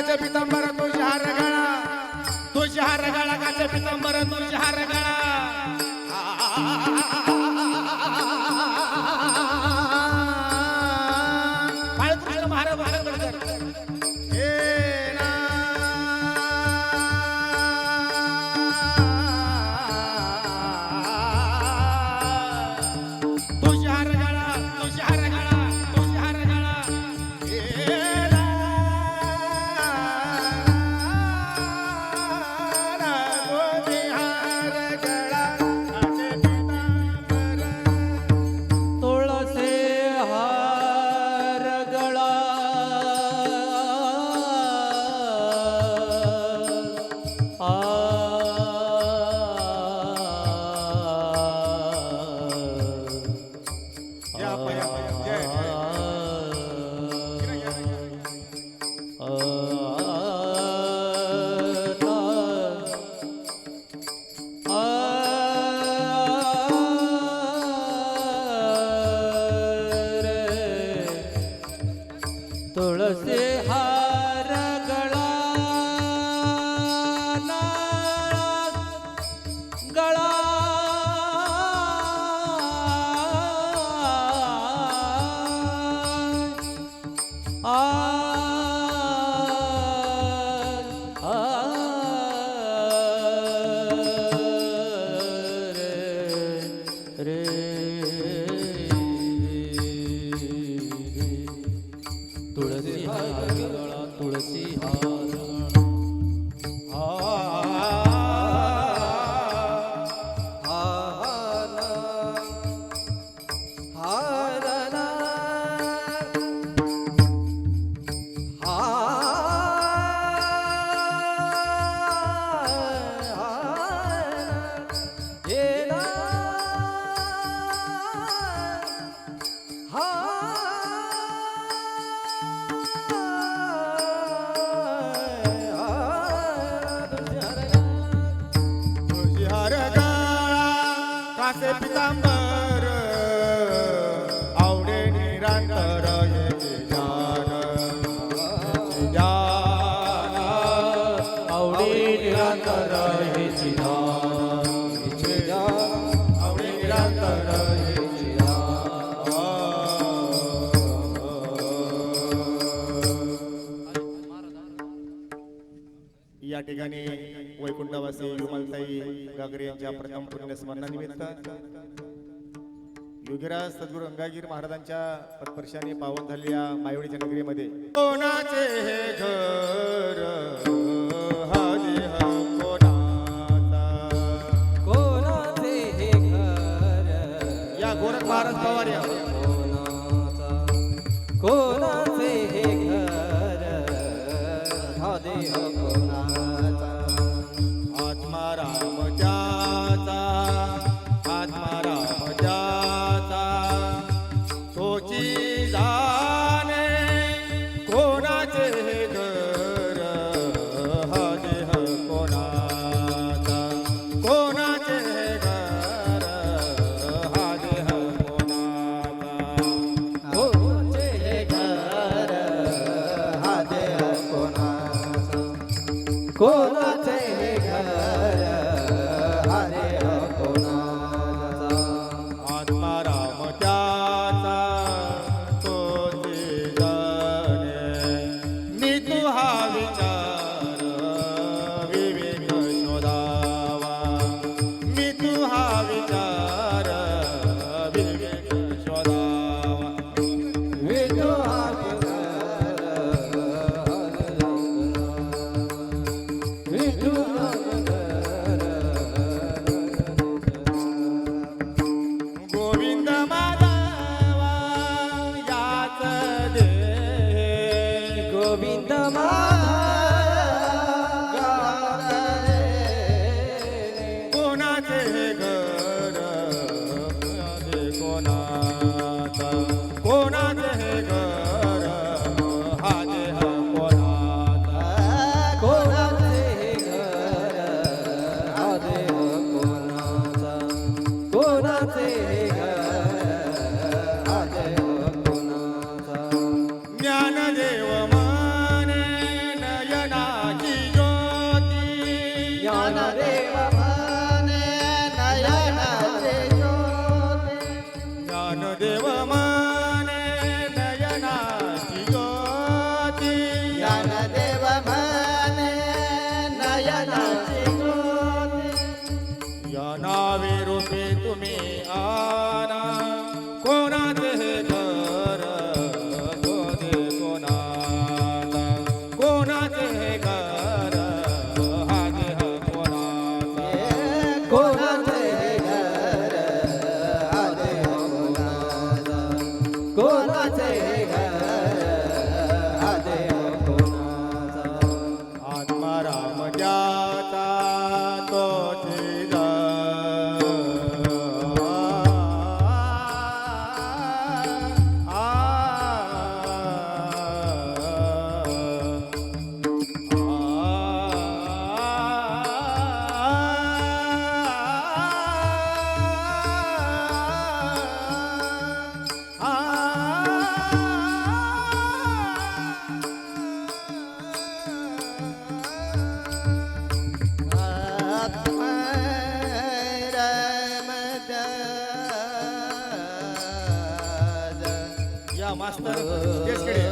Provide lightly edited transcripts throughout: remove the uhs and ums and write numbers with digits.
काचे पितांबर तुझी हार गळा, तुझी हार गळा काचे पितांबर तुझी हार गळा. बाळकृष्ण महाराज महाराज तुळसी हार गळा गळा रे तुळसी हार गळा तुळसी हार कासे पितांबर आवडे निरांतर येते जान, जान आवडी निरांतर हेची जान, आवडे निरांतर येते या ठिकाणी वैकुंठवासी विमलताई गागरे यांच्या प्रथम पुण्यस्मरणानिमित्त योगीराज सद्गुरू अंगागीर महाराजांच्या पदस्पर्शाने पावन झालेल्या मायवडीच्या नगरीमध्ये कोणाचे हे घर हा देह कोणाचा, कोणाचे हे घर या गोरख महाराज पवार या कोणाचे हे घर हा देह कोणाचा, आत्मा राम ज्याचा, आत्मा राम ज्याचा तोची जाणे कोणाचे हे घर हा देह कोणाचा, कोणाचे हे घर हा देह कोणाचा, कोणाचे हे घर हा देह कोणाचा, कोणाचे हे घर हा देह कोणाचा, आत्मा राम त्याचा तोची जाणे. मी तू हा विचार विवेक शोधावा, मी तू हा विचार विवेक शोधावा. विठू हा विठू हा गोविंद माधवा याच दे, गोविंद माधव घर हा देह कोणाचा कोणाचे घर हा देह कोणाचा कोणाचे घर हा देह कोणाचा आत्मा राम ज्याचा तोची या मास्तर स्टेजकडे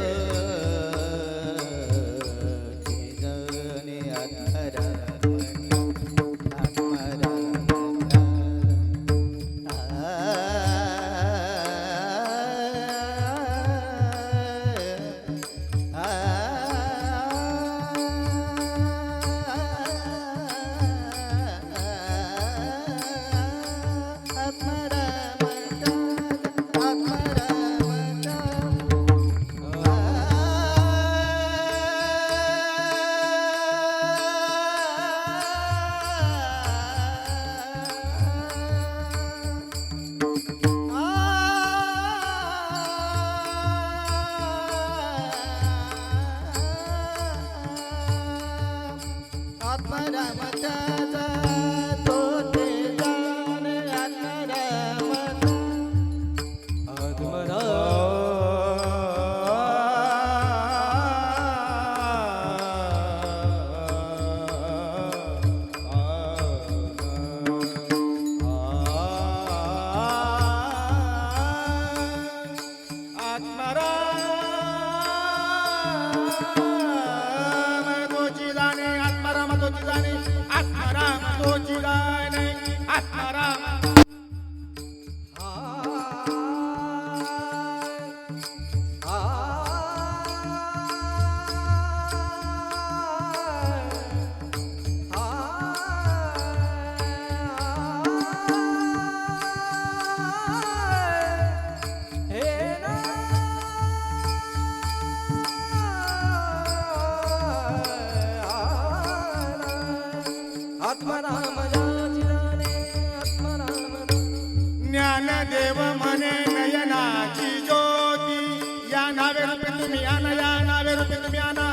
ज्ञानदेव म्हणे नयनाची ज्योती या नावे रूपे तुम्ही आणा या नावे रूपे तुम्ही आणा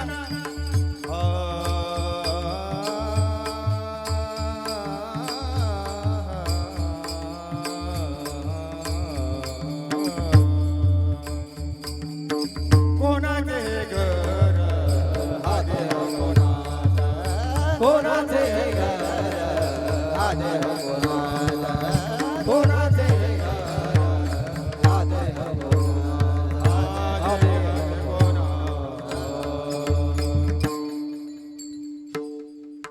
कोणाचे घर हा देह कोणाचा कोणाचे घर हा देह कोणाचा कोणाचे घर हा देह कोणाचा हा देह कोणाचा.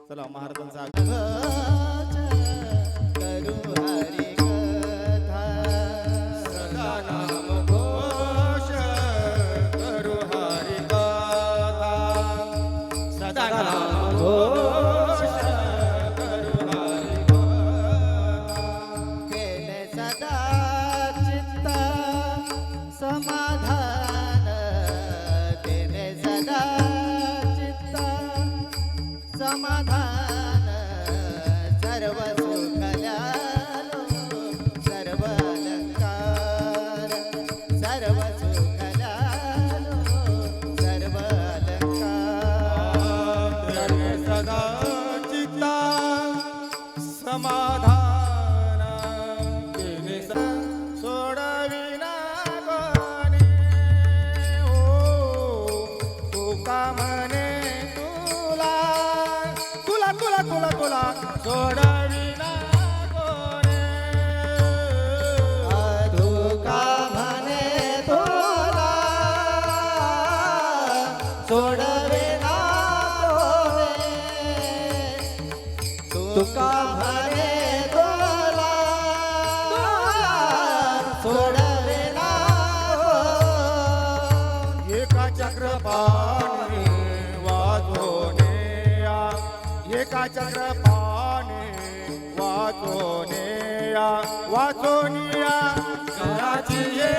चला महाराजांचा करू हरी कथा सदा नाम घोष करू हरी कथा सदा नाम घोष करू हरी कथा केले सदा चित्त समाधान केले सदा चित्त समाधान सर्व सुखल्यालो सर्व अलंकार सर्व सुखल्यालो सर्व अलंकार तेरे सदा चित्ता समाधान तेने सोडविना कोणी हो तुका म्हणे तुला तुला तुला तुला तुला सोडविना कोणी तुका म्हणे तुला सोडविना कोणी तुका म्हणे तुला सोडविना कोणी एका चक्रपाणी वाजो एका चक्रपाने वाचोनिया घराची ये